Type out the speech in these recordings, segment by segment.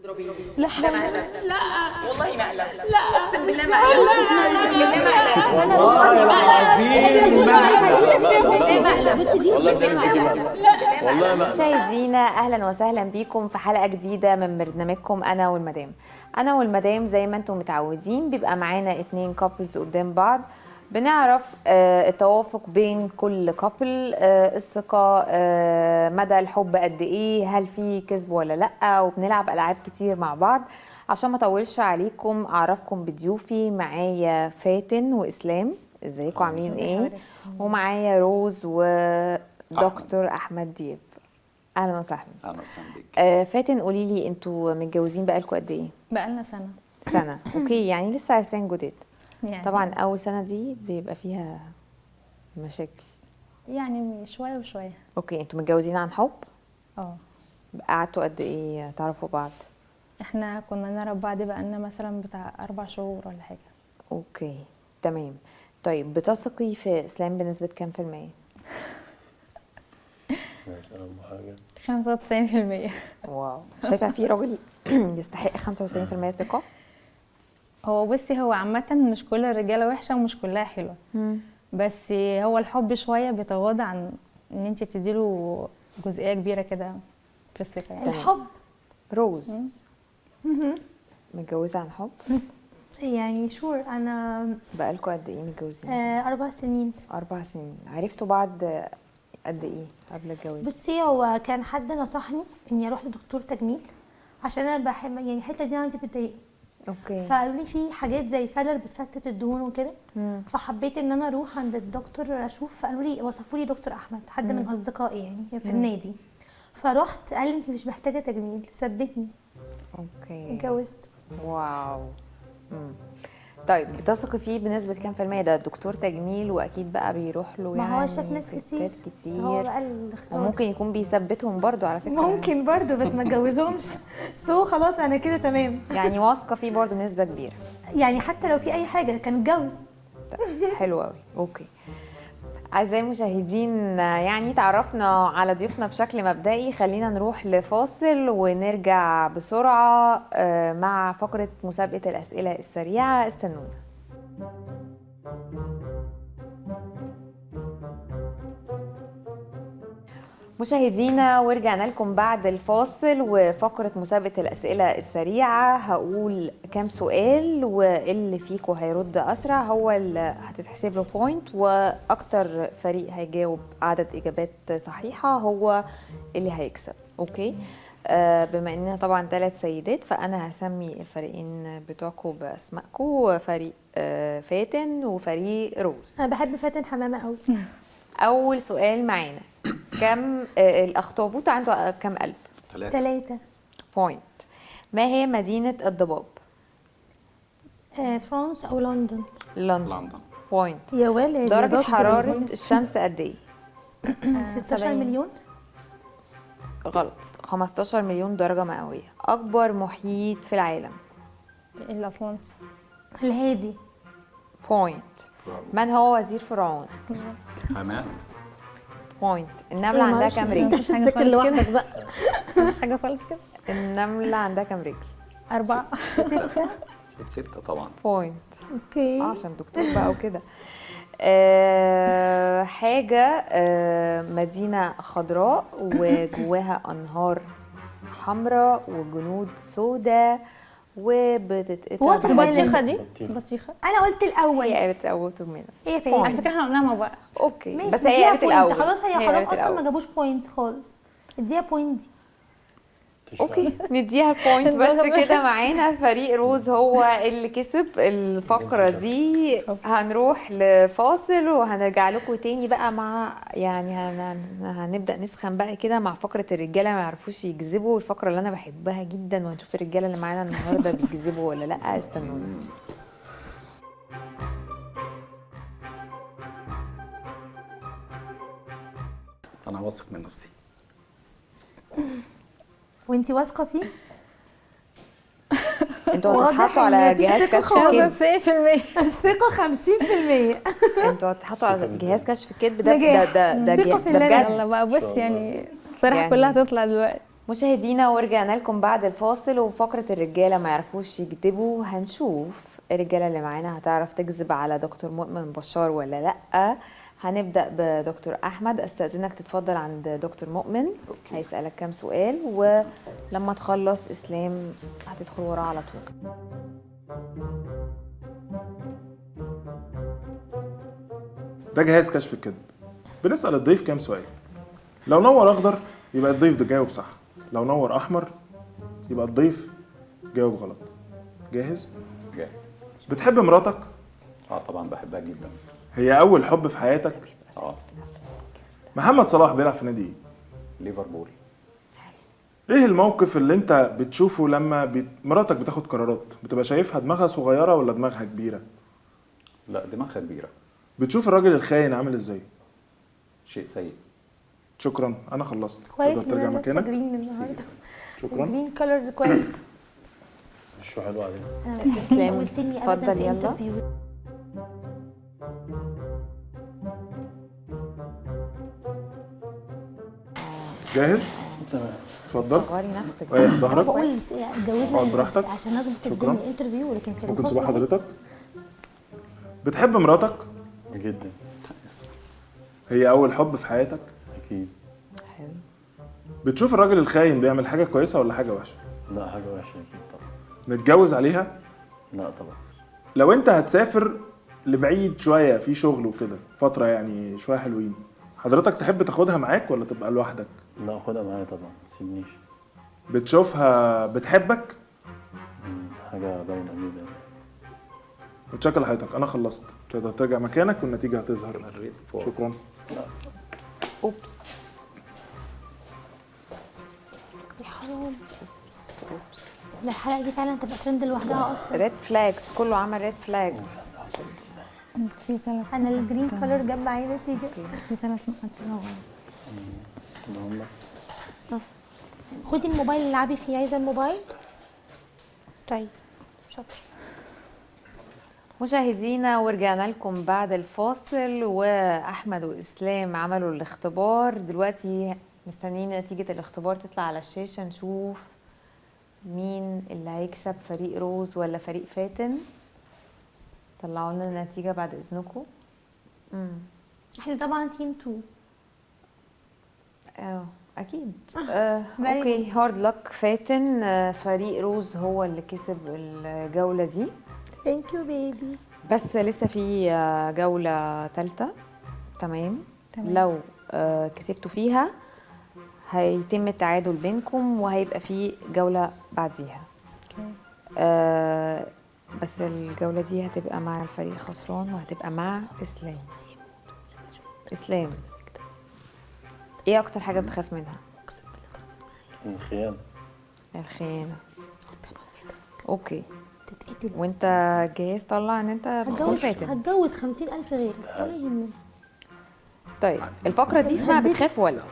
لا ده مقلب. لا والله مقلب. لا اقسم بالله مقلب. اقسم بالله مقلب. والله العظيم مشاهدينا اهلا وسهلا بيكم في حلقه جديده من برنامجكم انا والمدام. انا والمدام زي ما انتم متعودين بيبقى معانا 2 كابلز قدام بعض، بنعرف التوافق بين كل كابل، الثقه، مدى الحب قد ايه، هل في كذب ولا لا، وبنلعب العاب كتير مع بعض. عشان ما اطولش عليكم اعرفكم بضيوفي. معايا فاتن واسلام، ازيكم عاملين ايه؟ ومعايا روز ودكتور احمد دياب. اهلا وسهلا. اهلا وسهلا بيك. فاتن قولي لي انتوا متجوزين بقالكم قد ايه؟ بقالنا سنه. سنه. اوكي، يعني لسه عرسان جداد. يعني طبعا اول سنه دي بيبقى فيها مشاكل. يعني شويه وشويه. اوكي، انتوا متجوزين عن حب؟ اه قعدتوا قد ايه تعرفوا بعض؟ احنا كنا نعرف بعض بقالنا مثلا بتاع 4 شهور ولا حاجه. اوكي تمام. طيب بتثقي في اسلام بنسبه كام في المية؟ مثلا حاجه 95%. واو، شايفه في راجل يستحق 95% ثقه؟ هو بصي، هو عامه مش كل الرجاله وحشه ومش كلها حلوه، بس هو الحب شويه بيتغاضى عن ان انت تديله جزئيه كبيره كده في الثقه يعني. الحب روز متجوزه عن حب؟ يعني شور انا بقالكوا قد ايه متجوزين؟ 4 سنين. 4 سنين. عرفتوا بعض قد ايه قبل الجواز؟ بصي، هو كان حد نصحني اني اروح لدكتور تجميل عشان انا بحب، يعني الحته دي عندي بتضايقني. اوكي. فقالوا لي في حاجات زي فيلر بتفتت الدهون وكده، فحبيت ان انا اروح عند الدكتور اشوف. فقالوا لي، وصفوا لي دكتور احمد، حد من اصدقائي يعني في النادي. فرحت، قال لي انت مش محتاجه تجميل، ثبتني. اوكي. اتجوزت. واو. طيب بتثقي فيه بنسبة كام في المية؟ ده دكتور تجميل واكيد بقى بيروح له يعني ما هو شاف ناس ستات كتير، بس هو بقى الاختيار. وممكن يكون بيثبتهم برضو على فكرة. ممكن برضو، بس ما اتجوزهمش. خلاص انا كده تمام. يعني واثقة فيه برضو بنسبة كبيرة. يعني حتى لو في اي حاجه كان اتجوز. طيب حلو قوي. اوكي أعزائي المشاهدين، يعني تعرفنا على ضيوفنا بشكل مبدئي. خلينا نروح لفاصل ونرجع بسرعة مع فقرة مسابقة الأسئلة السريعة. استنونا. مشاهدينا ورجعنا لكم بعد الفاصل وفقرة مسابقة الأسئلة السريعة. هقول كام سؤال واللي فيكم هيرد أسرع هو اللي هتتحسب له بوينت، وأكتر فريق هيجاوب عدد إجابات صحيحة هو اللي هيكسب. أوكي. بما إننا طبعا 3 سيدات فأنا هسمي الفريقين بتوعكم بأسمائكم، فريق فاتن وفريق روز. انا بحب فاتن حمامه قوي. أول سؤال معانا، كم الأخطبوط عنده كم قلب؟ 3. بوينت. ما هي مدينة الضباب؟ فرانس او لندن. لندن. بوينت. يا ولد. درجة حرارة الشمس قد ايه؟ 16 مليون. غلط، 15 مليون درجة مئوية. أكبر محيط في العالم؟ الاطلنطي. الهادي. بوينت. من هو وزير فرعون؟ حماة. بوينت. النملة عندها كام رجل؟ مفيش حاجه تذاكر خالص لوحدك كده. بقى. مفيش حاجه خالص كده. النملة عندها كام رجل؟ 4. 6 طبعا. بوينت. اوكي. عشان دكتور بقى وكده. حاجة مدينة خضراء وجواها أنهار حمراء وجنود سوداء وبتتقطع واتر البطيخه دي بطيخه. انا قلت الاول. هي قالت الأول منها. هي فين؟ على فكره احنا قلناها مع بعض. اوكي ماشي، بس هي اديها قالت point. الأول. خلاص هي حرام قالت اصلا الأول. ما جابوش بوينتس خالص. اديها بوينت دي. اوكي نديها البوينت. بس كده معانا فريق روز هو اللي كسب الفقرة دي. هنروح لفاصل وهنرجع لكم تاني بقى مع يعني هنبدأ نسخن بقى كده مع فقرة الرجالة ما يعرفوش يكذبوا، الفقرة اللي انا بحبها جدا، وهنشوف الرجالة اللي معانا النهارده بيكذبوا ولا لا. استنونا. انا واثق من نفسي. وانتي واثقه فيه؟ انتوا هتتحطوا على مفيش جهاز ثقة كشف خالص. الكذب. الثقه 50%. انتوا هتتحطوا على جهاز كشف الكذب. ده نجاح. ده ده ثقة في ده الله. بجد. يلا بقى بص، يعني الصراحه يعني كلها هتطلع دلوقتي. مشاهدينا ورجعنا لكم بعد الفاصل، وفقرة الرجالة ما يعرفوش يكذبوا. هنشوف الرجالة اللي معانا هتعرف تكذب على دكتور مؤمن بشار ولا لأ. هنبدأ بدكتور أحمد. استأذنك تتفضل عند دكتور مؤمن، هيسألك كام سؤال، ولما تخلص إسلام هتدخل وراه على طول. ده جهاز كشف الكذب. بنسأل الضيف كام سؤال. لو نور أخضر يبقى الضيف ده جاوب صح، لو نور أحمر يبقى الضيف جاوب غلط. جاهز؟ جاهز. بتحب مراتك؟ طبعا بحبها جدا. هي أول حب في حياتك؟ اه. محمد صلاح بيلعب في نادي إيه؟ ليفربول. إيه الموقف اللي أنت بتشوفه لما مراتك بتاخد قرارات؟ بتبقى شايفها دماغها صغيرة ولا دماغها كبيرة؟ لا دماغها كبيرة. بتشوف الراجل الخاين عامل إزاي؟ شيء سيء. شكرا، أنا خلصت. كويس تقدر ترجع ان انا لابسه مكانك. جرين النهارده. شكرا. جرين كولر كويس. مش حلو علينا. انا ما إسلام، أول سني أبداً اتفضل في يلا. انترفيو. جاهز؟ تمام. اتفضل. صغري نفسك. ريح انا ظهرك. بقول اتجوزنا اقعد براحتك. عشان اظبط شكراً. الدنيا الانترفيو، لكن في ممكن الفصل تسيبها عادي. حضرتك؟ بتحب مراتك؟ جدا. هي أول حب في حياتك؟ اكيد. حلو. بتشوف الراجل الخاين بيعمل حاجة كويسة ولا حاجة وحشة؟ لا حاجة وحشة اكيد طبعا. متجوز عليها؟ لا طبعا. لو انت هتسافر لبعيد شوية في شغل وكده فترة يعني شوية حلوين، حضرتك تحب تاخدها معاك ولا تبقى لوحدك؟ لا خدها معايا طبعا، متسيبنيش. بتشوفها بتحبك؟ حاجة باينة جدا. متشكر لحضرتك، أنا خلصت. تقدر ترجع مكانك والنتيجة هتظهر. مريت فوق. شكرا. اوبس. يا حرام، اوبس اوبس. ده الحلقه دي فعلا تبقى ترند لوحدها اصلا. ريد فلاجز، كله عمل ريد فلاجز. في 3 انا الجرين كولر جاب معايا نتيجه. في 3 نقط هنا. اللي هم خدي الموبايل العبي فيه. عايزه الموبايل؟ طيب شاطر. مشاهدينا ورجعنا لكم بعد الفاصل، واحمد واسلام عملوا الاختبار. دلوقتي مستنيين نتيجة الاختبار تطلع على الشاشة، نشوف مين اللي هيكسب، فريق روز ولا فريق فاتن. طلعوا لنا النتيجة بعد اذنكم. احنا طبعا تيم 2. اكيد. very اوكي، هارد لك فاتن. فريق روز هو اللي كسب الجولة دي، ثانك يو بيبي. بس لسه في جولة ثالثة. تمام. لو كسبتوا فيها هيتم التعادل بينكم، وهيبقى في جولة بعديها. بس الجولة دي هتبقى مع الفريق الخسران، وهتبقى مع إسلام. إسلام، ايه اكتر حاجة بتخاف منها؟ الخيانة. الخيانة. اوكي، تتقتل. وانت جاهز؟ طلع ان انت بتكون فاتن. هتجوز 50,000 غير ولا يهمني. طيب الفقرة دي اسمها بتخاف ولا؟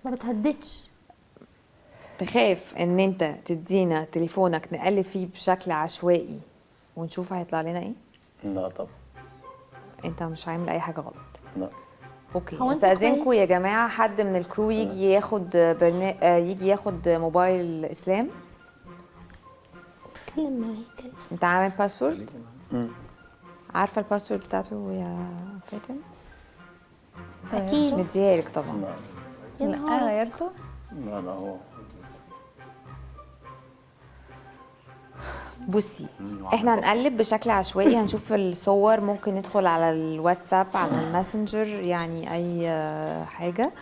ما بتهددش. تخاف ان انت تدينا تليفونك نقلب فيه بشكل عشوائي ونشوف هيطلع لنا ايه؟ لا طبعا. انت مش عامل اي حاجة غلط. لا. اوكي، هو انت استاذنكم كويس؟ يا جماعة حد من الكرو يجي ياخد يجي ياخد موبايل اسلام. اتكلم معايا اتكلم. انت عامل باسورد؟ عارفة الباسورد بتاعته يا فاتن؟ مش اكيد. مديها لك طبعا. لا يا لا نهار. غيرته. لا لا هو بصي، احنا هنقلب بشكل عشوائي، هنشوف الصور، ممكن ندخل على الواتساب، على الماسنجر، يعني اي حاجة.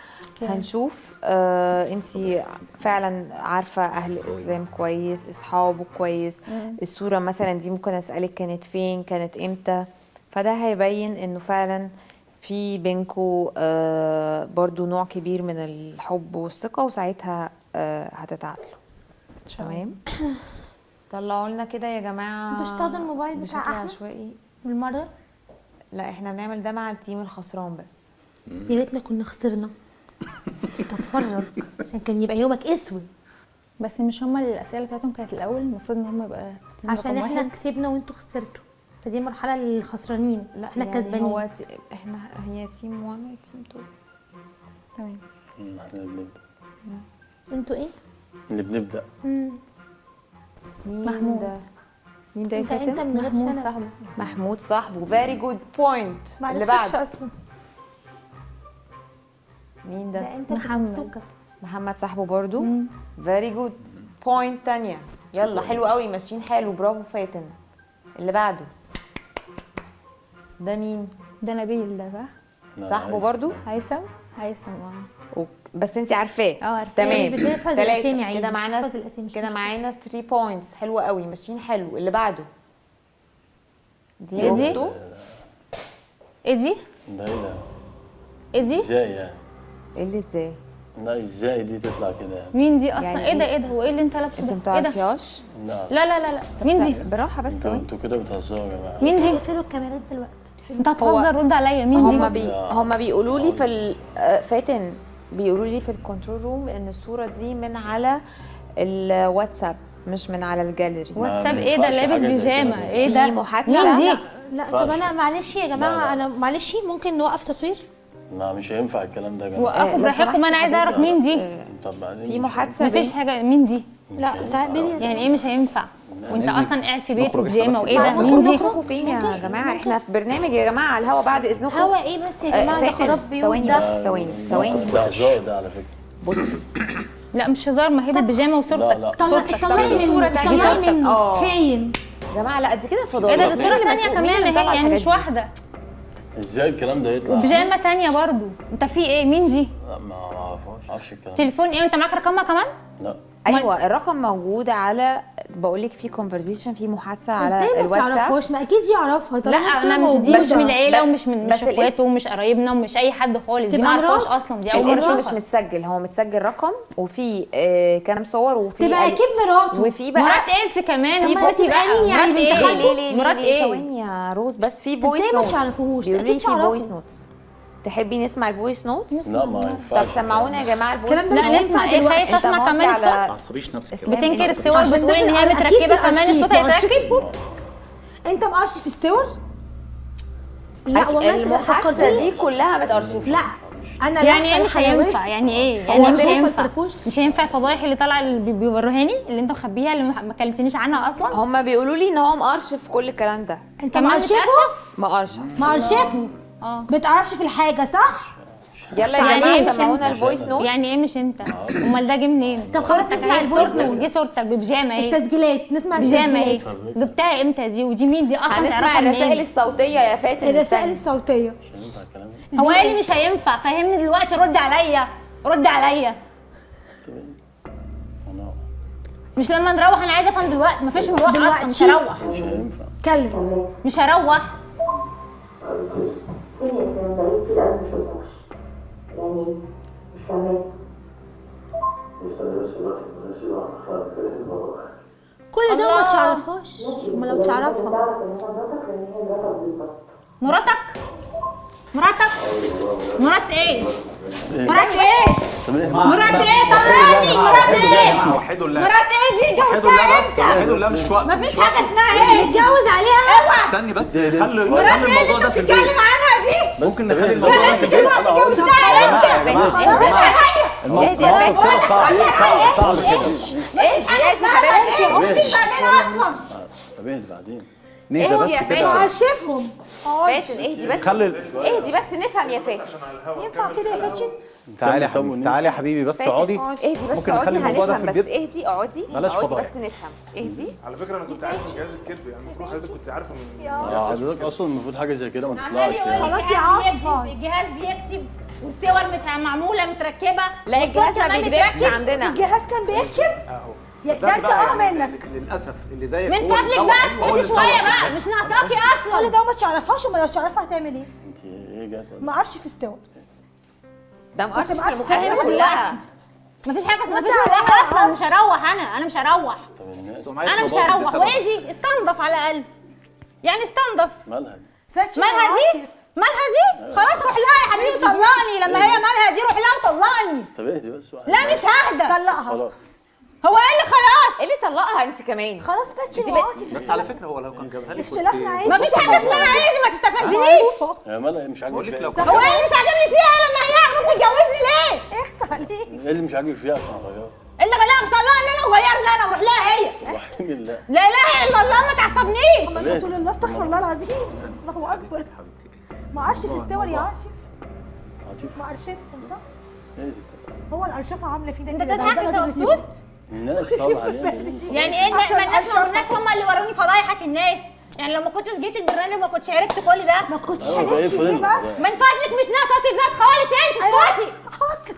هنشوف انتي فعلا عارفة اهل اسلام كويس، اصحابه كويس. الصورة مثلا دي ممكن اسألك كانت فين، كانت امتى، فده هيبين انه فعلا في بينكو برضو نوع كبير من الحب والثقة، وساعتها هتتعادلوا. تمام. طلعوا لنا كده يا جماعه. مش تاخدوا الموبايل بتاع بشكل أحمد؟ عشوائي. بالمره. لا احنا بنعمل ده مع التيم الخسران بس. يا ريتنا كنا خسرنا. كنت هتفرج عشان كان يبقى يومك اسود. بس مش هما اللي الاسئله بتاعتهم كانت الاول، المفروض ان هما يبقى عشان رقم احنا واحد. كسبنا وانتوا خسرتوا، فدي مرحله للخسرانين. لا احنا يعني كسبانين. هو احنا هي تيم 1 وتيم 2. تمام. احنا اللي بنبدأ. انتوا ايه؟ اللي بنبدأ. مين محمود. ده؟ مين ده يا انت فاتن؟ من غير محمود شنب. صاحبه. محمود صاحبه. فيري جود بوينت. ما اللي عرفتكش بعد اصلا. مين ده؟ ده انت محمد. بتسوكك. محمد صاحبه برضو. فيري جود بوينت تانية. يلا حلو قوي، ماشيين حلو، برافو فاتن. اللي بعده ده مين؟ ده نبيل ده صح؟ لا، صاحبه عايز- برضو. هيثم بس انت عارفاه. عارفاه. تمام. بتحفظ تلاتة. الاسامي عادي. كده معانا بتحفظ الاسامي. كده معانا 3 بوينتس. حلوه قوي، ماشيين حلو. اللي بعده دي ايه دي؟ اخته. ايه دي؟ ده ايه ده؟ ايه دي؟ ازاي يعني؟ ايه اللي ازاي؟ لا ازاي دي تطلع كده يعني؟ مين دي اصلا؟ يعني ايه ده ايه؟ ايه ده؟ هو ايه اللي انت لابسه انت ده؟ ايه ده؟ متعرفيهاش؟ لا لا لا لا لا مين دي؟ براحه بس ثواني. انتوا كده بتهزروا يا جماعة. مين دي؟ اقفلوا الكاميرات دلوقتي. انت هتهزر، رد عليا. مين دي؟ هما بيقولوا لي في فاتن بيقولوا لي في الكنترول روم ان الصوره دي من على الواتساب مش من على الجاليري. واتساب ما ايه ده؟ ينفعش لابس حاجة زي بيجامه كده. ايه في ده؟ محادثة. مين دي؟ لا طب انا معلش يا جماعه، لا. انا معلش ممكن نوقف تصوير؟ لا مش هينفع الكلام ده يا جماعة. وقفوا لو براحتكم، سمحت انا عايزه اعرف حضرتك. مين دي. طب بعدين في مش محادثه مفيش بين حاجه. مين دي؟ لا تعال بيبي. يعني ايه مش هينفع؟ وانت إذنك اصلا قاعد في بيت نخرج إحنا وبيجامه بس وايه ده؟ نخرج مين دي؟ تخرجوا فين يا جماعه؟ احنا في برنامج يا جماعه على الهوا بعد اذنكم. هوا ايه بس يا جماعه؟ ده فاتن خراب بيوت ثواني ده. بس ثواني. ده هزار ده على فكرة. بصي لا مش هزار، ما هي بالبيجامه لا وصورتك. لا طلعي دي صورة منه، تانية. طلعي منه اه. خاين. يا جماعه لا دي كده فضاء. ايه ده؟ دي صوره ثانيه كمان اهي، يعني مش واحده. ازاي الكلام ده يطلع؟ وبيجامه ثانيه برضو. انت في ايه؟ مين دي؟ لا ما اعرفهاش، ما اعرفش الكلام ده. تليفون ايه؟ انت معاك رقمها كمان؟ لا ايوه الرقم موجود على، بقول لك في كونفرزيشن، في محادثه على ازاي ما الواتساب. تعرفوش؟ ما اكيد يعرفها لا طالما الصورة انا مش دي، موجودة. مش من العيله بس- ومش من بس مش اخواته ومش قرايبنا ومش اي حد خالص. دي تبقى ما اعرفهاش مرات؟ اصلا، دي اول مره الاسم مش اشوفها. متسجل، هو متسجل رقم وفي كلام صور وفي تبقى اكيد مراته. وفي بقى مرات ايه انت كمان؟ طب ما اخواتي تبقى بقى. مين يعني؟ مرات بنت ايه؟ خالته؟ مرات ايه؟ ثواني يا روز، بس في فويس ازاي ما نوتس. تعرفوهوش؟ بيقولوا لي أكيد في تعرفوا. فويس نوتس. تحبي نسمع الفويس نوتس؟ لا ما ينفعش. طب سمعونا يا جماعه الفويس الكلام ده نوتس. مش لا نسمع هينفع ايه؟ دلوقتي. خايفه اسمع انت كمان موطي الصوت. ما على تعصبيش نفسك اسلام كده. بتنكر بس- الصور، عشان بتقول ان هي أكيد في متركبه كمان الأرشيف. الصوت الأرشيف هيتركب. صوت. انت مقرشف الصور؟ لا والله انت المحادثه فكرتني. دي كلها متأرشفة. لا انا يعني ايه مش هينفع؟ يعني ايه؟ يعني ايه مش هو هينفع؟ الفرفوش؟ مش هينفع الفضايح اللي طالعه اللي بيوريهاني، اللي انت مخبيها، اللي ما كلمتنيش عنها اصلا. هم بيقولوا لي ان هو مقرشف كل الكلام ده. انت كمان مقرشفه؟ مقرشف. مقرشفه. اه بتعرفش في الحاجه صح؟ يلا يا يعني جماعه مش سمعونا انت. الفويس نوتس. يعني ايه مش انت؟ امال ده جه منين؟ طب خلاص صورتك نسمع اهي، الفويس صورتك. نوت. دي صورتك ببيجامه اهي. التسجيلات نسمع بيجامه اهي. التسجيلات. جبتها امتى دي؟ ودي مين دي اصلا؟ هنسمع تعرفها الرسائل منين؟ الصوتيه يا فاتن. الرسائل استني. الصوتيه. مش هينفع الكلام ده. هو قال لي مش هينفع. فهمني دلوقتي، رد عليا، رد عليا. انا مش لما نروح، انا عايزه افهم دلوقتي. مفيش مروح اصلا، مش دلوقتي؟ هروح. مش هينفع. اتكلم. مش هروح. كل ده الله. ما تعرفهاش. ما لو تعرفها. مراتك؟ مراتك؟ مرات ايه؟ مرات ايه؟ طب ايه؟ مرات ايه؟ طلعني. مرات ايه؟ وحدوا الله. مرات ايه دي؟ وحدوا الله بس. جوزتها امتى؟ وحدوا الله مش وقت. مفيش حاجه اسمها ايه؟ متجوز عليها؟ اوعى. استني بس. دي- دي- خلي مرات نخلي ايه الموضوع اللي ده انت في البيت. بتتكلم عنها دي؟ ممكن نخلي يا الموضوع ده انت في البيت. دلوقتي جوزتها امتى؟ اهدي خلاص يا فاتن. صعب كده. اهدي حبيبتي. اختي بعدين اصلا. طب اهدي بعدين. نهدى اهدي بس يا كده. فاتن. معرشفهم. فاتن اهدي بس. خلي اهدي بس نفهم يا فاتن. ينفع كده يا فاتن؟ تعالي يا طب حبيبي، تعالي يا حبيبي بس اقعدي. اهدي بس ممكن اقعدي نخلي الموضوع ده هنفهم في بس. البيت. اهدي اقعدي بلاش اقعدي فضايح. بس نفهم. اهدي. على فكره انا كنت عارف من جهاز الكذب، يعني المفروض حضرتك كنت عارفه من حضرتك اصلا المفروض حاجه زي كده ما عمال تطلعش يقول يعني. لي خلاص يا الجهاز عاطفة. بيكتب، الجهاز بيكتب والصور معموله متركبه. لا الجهاز ما كمان بيكدبش بتكتب. عندنا. الجهاز كان بيكتب؟ اهو. ده صدقني انت بقى منك. للاسف اللي زيك من هو اللي فضلك مسوح، بقى هو اللي اسكتي شويه مسوح. بقى، مش ناقصاكي كل اصلا. ده ما تعرفهاش، وما لو تعرفها هتعمل ايه؟ انت ايه جت؟ ما اعرفش في الصور. ده مقرشف مقرشف المكالمه فاهمة كلها. مفيش حاجه، مفيش مروح اصلا. مش هروح انا مش هروح. طب الناس سمعتنا انا مش باظت هروح. بسبب. وادي استنضف على الاقل، يعني استنضف. مالها دي؟ فاتن مالها دي؟ مالها دي؟ خلاص روح لها يا حبيبي طلقني. لما هي مالها دي روح لها وطلقني. طب اهدي بس واحد. لا مش ههدى. طلقها. خلاص. هو ايه اللي خلاص؟ ايه اللي طلقها انت كمان؟ خلاص فاتن انت وقعتي في بس على فكره هو لو كان جابها لك اختلافنا عادي. مفيش حاجه اسمها عايزي، ما تستفزنيش. يا مالها مش عاجبك بقول لك فيها لو إيه؟ كان هو ايه اللي مش عاجبني فيها لما هي ممكن تتجوزني ليه؟ اخس عليك. ايه اللي مش عاجبك فيها عشان اغيرها؟ اللي خلاها انا وغيرنا انا وروح لها هي. وحيد الله. لا اله الا الله ما تعصبنيش. محمد رسول الله استغفر الله العظيم. الله اكبر. ما عرش في الصور يا عاطف. عاطف ما ارشفهم صح؟ ايه دي؟ هو الارشفه عامله فينا انت كده. تضحك انت بهدلة مبسوط؟ الناس طبعا يعني يعني ايه عشان ما الناس أشرف. الناس هم اللي وروني فضايحك الناس. يعني لو ما كنتش جيت البرنامج ما كنتش عرفت كل ده. ما كنتش أيوة، عرفتي زي ليه الفل. بس؟ من فضلك مش ناقصه استفزاز خالص انت اسكتي. حاضر.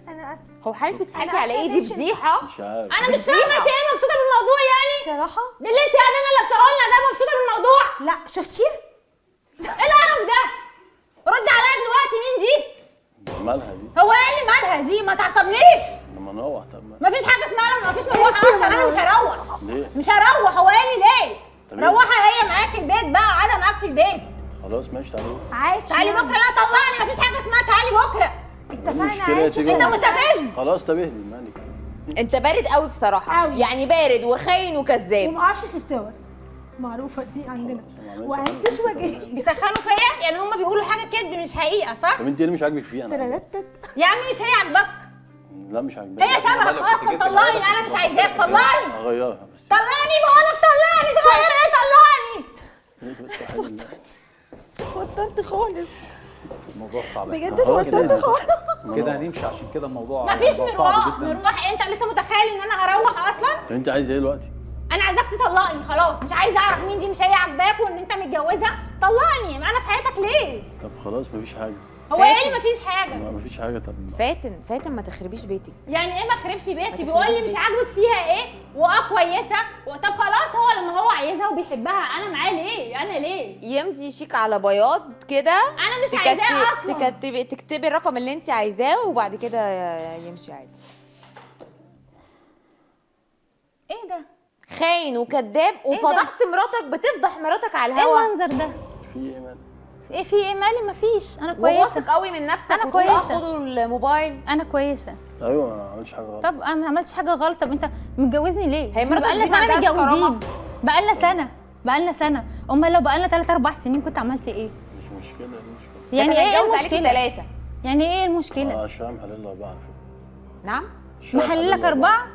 انا اسفه. هو حضرتك بتضحكي أنا على ايه؟ دي عارفة فضيحه. مش عارف. انا مش فاهمه انت ايه مبسوطه بالموضوع يعني؟ بصراحه باللي انت قاعده لابسه لنا ده مبسوطه بالموضوع؟ لا شفتيه؟ ايه القرف ده؟ رد عليا دلوقتي مين دي؟ مالها دي؟ هو ايه اللي مالها دي؟ ما تعصبنيش. لما نروح طب ما- مفيش حاجه اسمها مفيش مروحه اصلا انا مش هروح. ليه؟ مش هروح. هو قال لي ليه؟ طب ليه؟ روحها هي معاك البيت بقى قاعده معاك في البيت. خلاص ماشي تعالي. عايش تعالي يعني. بكره. لا طلعني مفيش حاجه اسمها تعالي بكره. اتفقنا المشكلة عايش. تيجي انت واحدة. مستفز. خلاص طب اهدي مالك. انت بارد قوي بصراحه. أوي. يعني بارد وخاين وكذاب. وما عرش في الصور. معروفه دي عندنا. وانتش وجهي. بيسخنوا فيا يعني هم بيقولوا حاجه كدب مش حقيقه صح؟ طب انت ايه اللي مش عاجبك فيه انا؟ ترتت. يا عم مش هي عاجباك. لا مش عاجباني. هي شبهك اصلا. طلعني انا مش عايزاك. طلعني. اغيرها بس. طلعني بقولك طلعني. تغير ايه؟ طلعني. ليه بس وحيد الله. اتوترت خالص. الموضوع صعب. بجد خلاص اتوترت كده. خالص. كده هنمشي عشان كده الموضوع مفيش الموضوع صعب مروح. جدا. مروح انت لسه متخيل ان انا هروح اصلا؟ طب انت عايزه ايه دلوقتي؟ انا عايزاك تطلقني خلاص. مش عايزه اعرف مين دي. مش هي عاجباك وان انت متجوزه. طلقني. انا في حياتك ليه؟ طب خلاص مفيش حاجه. هو ايه اللي مفيش حاجه؟ مفيش حاجه. طب فاتن ما تخربيش بيتك. يعني ايه ما خربش بيتي؟ تخربيش بيقول لي مش بيتي. عاجبك فيها ايه؟ كويسه. طب خلاص هو لما هو عايزها وبيحبها انا معاه ليه؟ انا ليه؟ يمضي شيك على بياض كده. انا مش عايزاه اصلا. تكتبي الرقم اللي انت عايزاه وبعد كده يمشي عادي. ايه ده؟ خاين وكذاب وفضحت مراتك. بتفضح مراتك على ايه الهوا. المنظر ده؟ في ايه مالك؟ ايه في ايه؟ مالي؟ مفيش. انا كويسه. وواثق قوي من نفسك أنا وتقول كويسة. خدوا الموبايل. انا كويسه. ايوه انا ما عملتش حاجه غلط. طب انا ما عملتش حاجه غلط. طب انت متجوزني ليه؟ هي مراتك بقالنا دي ما سنه عندهاش كرامة؟ متجوزين. بقالنا سنه. امال لو بقالنا 3 4 سنين كنت عملت ايه؟ مش مشكله دي مشكله. يعني ده كان ايه هيتجوز عليكي المشكله؟ 3. يعني ايه المشكله؟ الشام حلال 4 على فكره. نعم. الشام محلل لك حلال 4.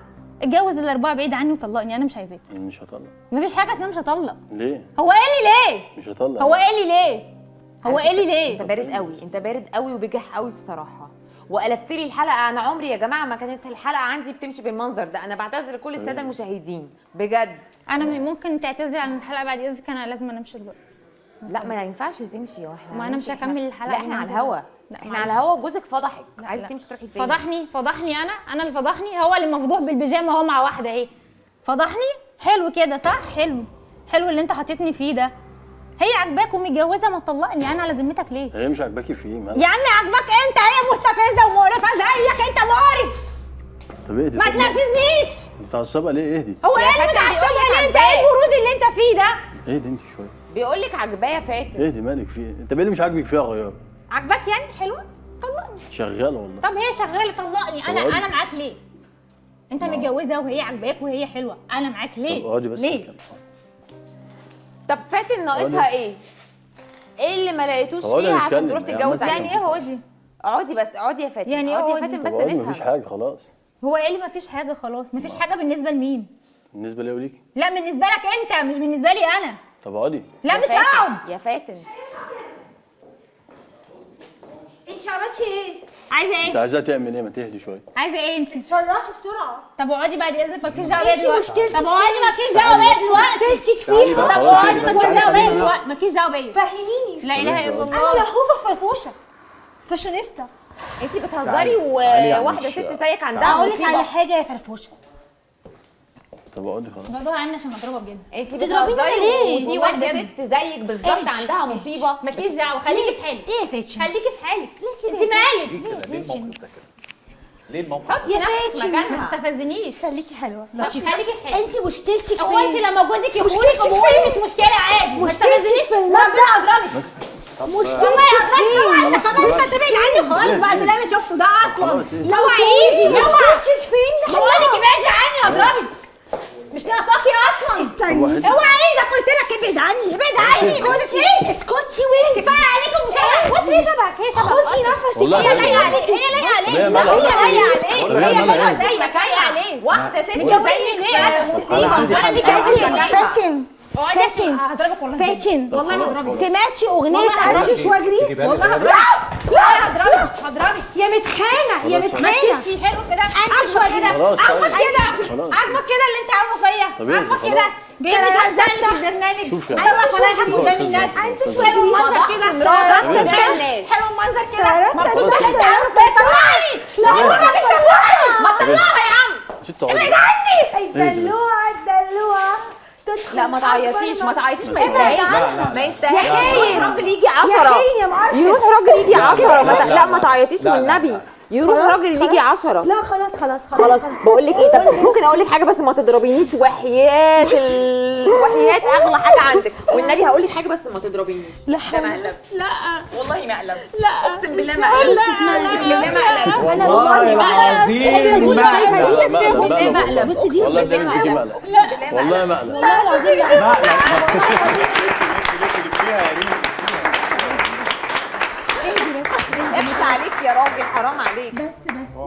اتجوز ال4 بعيد عني وطلقني. انا مش عايزاك. مش هطلق. مفيش حاجه اسمها مش هطلق. ليه؟ هو قال لي ليه؟ مش هطلق. هو قال لي ليه؟ هو قال لي ليه؟ انت بارد قوي. انت بارد قوي وبجح قوي بصراحه. وقلبت لي الحلقه. انا عمري يا جماعه ما كانت الحلقه عندي بتمشي بالمنظر ده. انا بعتذر لكل الساده المشاهدين بجد. انا ممكن تعتذري عن الحلقه بعد اذنك. انا لازم امشي دلوقتي. لا ما ينفعش تمشي. واحنا ما أنا مش هنمشي. هكمل الحلقة لا احنا على بالمنظر الهوا. ده. لا، احنا معلش. على الهوا وجوزك فضحك. عايزه لا. تمشي تروحي فين؟ فضحني انا اللي فضحني. هو اللي مفضوح بالبيجامه اهو مع واحده اهي. فضحني. حلو كده صح؟ حلو اللي انت حاططني فيه ده. هي عاجباك ومتجوزه ما تطلقني. انا على ذمتك ليه؟ هي مش عاجباكي في ايه مالك؟ يا عمي عاجباك انت. هي مستفزه ومقرفه زيك. انت مقرف. طب اهدي. ما طب تنرفزنيش. متعصبه ليه؟ اهدي. هو يا ايه اللي فاتن بيقول متعصبها لك ليه؟ انت عاجباك. ايه البرود اللي انت فيه ده؟ اهدي انت شويه. بيقول لك عجباه يا فاتن. اهدي مالك في ايه؟ انت ايه اللي مش عاجبك فيها غيره؟ عاجباك يعني؟ حلوه. طلقني. شغاله والله. طب هي شغاله. طلقني. طب اقعدي. انا معاك ليه؟ انت متجوزه وهي عاجباك وهي حلوه. انا معاك ليه؟ طب اقعدي بس ليه؟ نتكلم. طب فاتن ناقصها ايه؟ ايه اللي ما لقيتوش اقعدي فيها عشان نتكلم. تروح يعني تتجوز مثلا- يعني عليها؟ ايه هو دي؟ اقعدي بس. اقعدي يا فاتن. يعني ايه اقعدي يا اقعدي؟ فاتن بس طب اقعدي مفيش نفهم. حاجه خلاص. هو ايه اللي مفيش حاجه خلاص؟ مفيش حاجه بالنسبه لمين؟ بالنسبه ليا وليكي. لا بالنسبه لك انت مش بالنسبه لي انا. طب اقعدي. لا يا مش فاتن. هقعد. يا فاتن انت عملتي ايه؟ عايزه انت ايه؟ عايزاها تعمل ايه؟ ما تهدي شويه. عايزه ايه انت؟ اتصرفي بسرعه. طب اقعدي بعد اذنك. مالكيش دعوه بيا انت دلوقتي. مشكلتك طب اقعدي فين؟ مالكيش دعوه بيا دلوقتي. مشكلتك تعالي فيها. بقى. طب خلاص اقعدي اهدي بس. مالكيش تعالي دعوه بيا خلينا- دلوقتي. مالكيش دعوه بيا. فهميني. لا اله الا انا الله. لهوفه فرفوشه فاشونيستا. انت بتهزري تعالي يا وواحده عم. ست زيك عندها اقول لك على مصيبه. حاجه يا فرفوشه. طب اقعدي خلاص. خدوها عني عشان اضربها بجد. انت بتضربيني بتهزري ليه؟ وفي واحده ست زيك بالظبط ايش؟ عندها مصيبه. مالكيش دعوه. خليكي في حالك. ايه يا فاتشن؟ خليكي في حالك. كده انت يا مالك؟ ليه كده؟ ليه الموقف ده كده؟ ليه الموقف حطي يا نفسك فاتشن. ما مكانها. تستفزنيش. خليكي حلوه. طب خليكي في حالك. انت مشكلتك هو انت فين؟ لما جوزك يقول مشكلتك قبولي فين؟ مش مشكله عادي. ما مشكلتك تستفزنيش. في المبدأ. ربنا اضربك. بس مشكلتك فين؟ انت خلاص تبعد عني خالص بعد اللي انا شفته ده اصلا. خلاص ايه؟ اوعى ايدي. اوعى. مشكلتك فين؟ بقول لك ابعدي عني اضربك. مش ناقصاكي اصلا. استني. واحد. اوعى ايدك. قلت لك ابعد عني ابعد عني. اسكتي وين؟ كفايه عليكم. مش بص هي شبهك هي شبهك. خدي نفسك. والله هي لايقه عليك هي لايقه عليك هي مالها؟ هي لايقه عليك هي هي مالها؟ زيك لايقه عليك. واحده ست متجوزين زيك ليه؟ في مصيبه عندي وانا حل. بيك فاتن فاتن هضربك والله. فاتن والله هضربك. سمعتي اغنيه والله امشي واجري؟ والله هضربك هضربك. يا متخانه يا ما متخانه. تكيش فيه حلو كده. انت شويه كده. خلاص عاجبك طيب. كده خلاص. عاجبك كده اللي انت عامله فيا. طب اهدي عاجبك خلاص. كده جاي تهزقني في البرنامج. شوف يا طلع عم. فضايحك قدام الناس. انت شويه حلو المنظر فضحت كده. مراتك حلو قدام الناس. حلو المنظر كده. ترى مبسوطه خلاص. اللي انت عامله فيا. طلعني. لا ما تطلعها. ما تطلعها يا عم. ست عمر. الدلوعه الدلوعه تدخل لا ما تعيطيش ما تعيطيش ما لا، يستاهلش ما يستاهلش. يا خاين. يروح راجل يجي يا 10 خاين يا مقرشف. يروح راجل يجي 10 لا، لا ما تعيطيش لا، لا. والنبي. يروح خلاص، راجل يجي 10. لا خلاص خلاص بقول لك ايه، طب ممكن اقول لك حاجه بس ما تضربينيش وحياه وحياه اغلى حاجه عندك والنبي هقول لك حاجه بس ما تضربينيش. لا ده مقلب. لا والله مقلب. لا اقسم بالله مقلب. اقسم بالله مقلب. والله العظيم شايفه دي والله مقلب. بصي دي والله بجد بتجيب مقلب. والله مقلب. والله العظيم اخس عليك يا راجل حرام عليك. بس